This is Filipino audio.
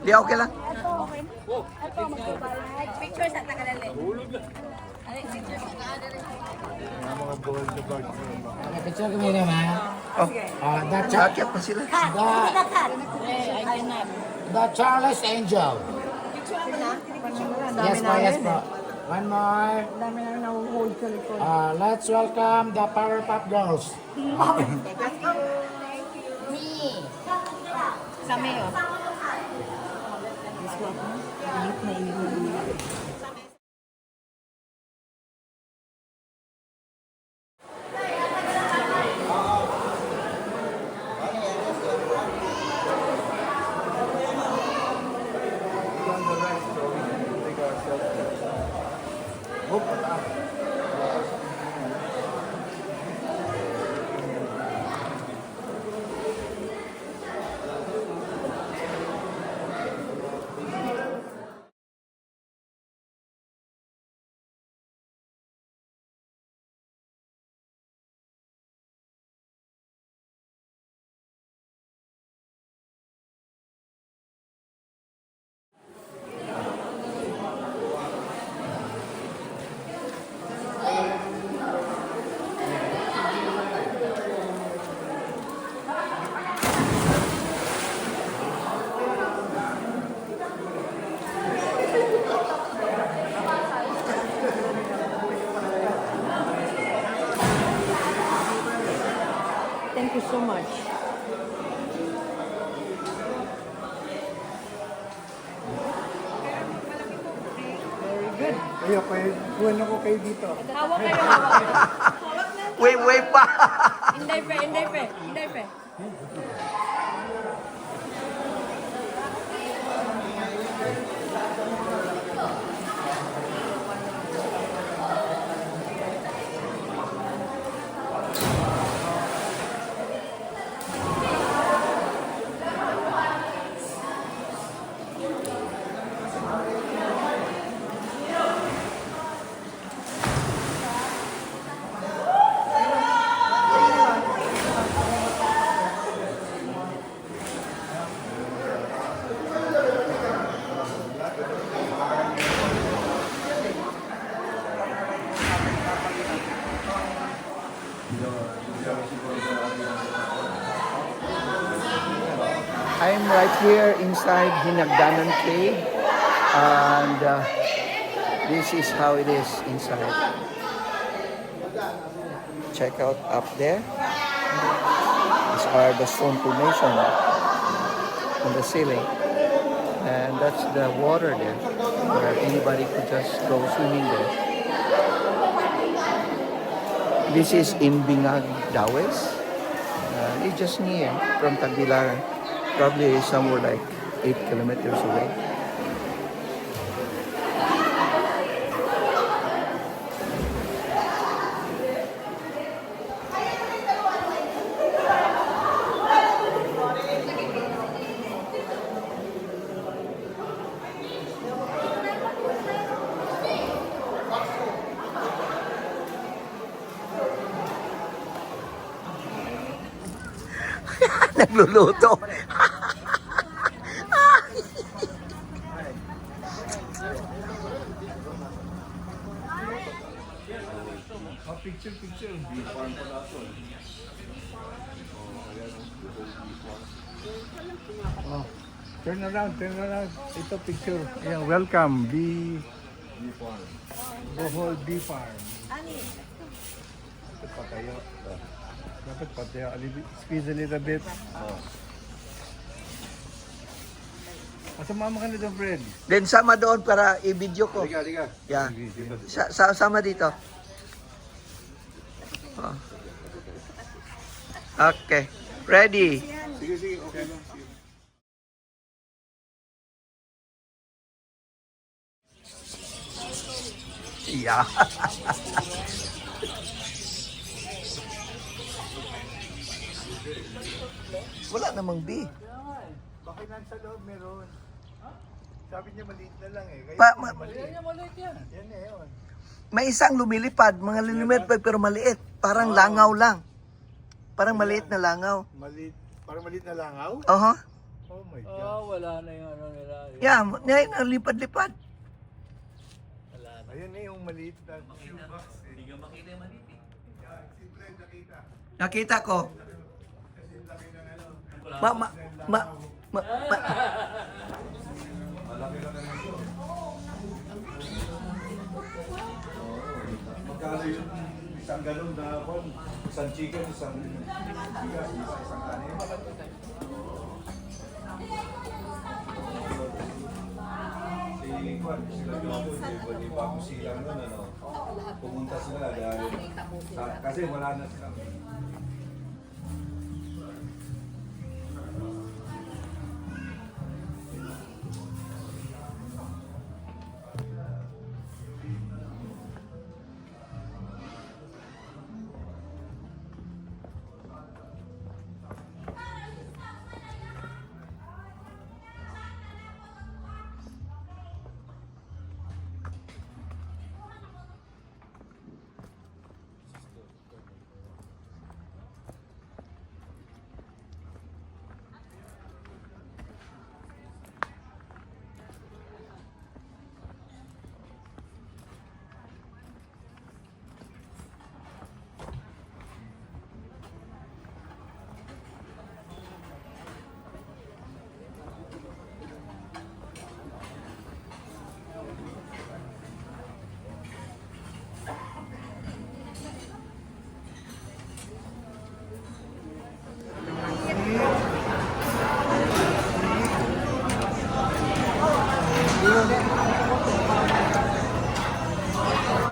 Di okay lang. Ito, magbabalag. Picture sa tagalali. Ay, picture sa tagalali. Picture kami naman. Oh, That's jacket pa sila. the Charles Angel. Yes po, yes po. One more. Dami namin nahuhold sa likod. Let's welcome the Powerpuff Girls. Sa Mayo. Thank you so much. Very good. Ayo, kuwan ako kayo dito. Hawak kayo, hawak. Way pa. Inday pe, inday pe, inday pe. I'm right here inside Hinagdanan Cave, and this is how it is inside. Check out up there. These are the stone formation on the ceiling, and that's the water there, where anybody could just go swimming there. This is in Bingag, Dawes. It's just near from Tagbilaran. Probably somewhere like 8 kilometers away. Nagluluto. Picture. Oh, turn around. Ito picture. Ayan, welcome. Bohol Bee Farm. Dapat patayo. Dapat patayo. Squeeze a little bit. Sumama ka na doon, Fred. Then sama doon para i-video ko. Liga. Yeah. Sama dito. Oh. Okay. Ready? Sige, okay lang. Yeah. Wala namang B. Bakit nasa loob meron? Sabi niya maliit na lang eh. Maliit yan. Yan eh, yun. May isang lumilipad, mga lumilipad pero maliit. Parang langaw lang. Parang maliit na langaw. Parang maliit na langaw? Oho. Oh my God. Wala na yung ano nila. Yeah, yan, lipad-lipad. Ayun eh, yung maliit na shoebox. Hindi ka makita yung maliit eh. Si Fred nakita. Nakita ko. Ma, ma, ma, ma, ma. Malaki lang na ito. Magkano yung isang ganun na kon? Isang chicken, isang bigas, isang kanin. Si Juan, sila gato, hindi pa ako silang nun, ano. Pumunta sila dahil kasi wala na silang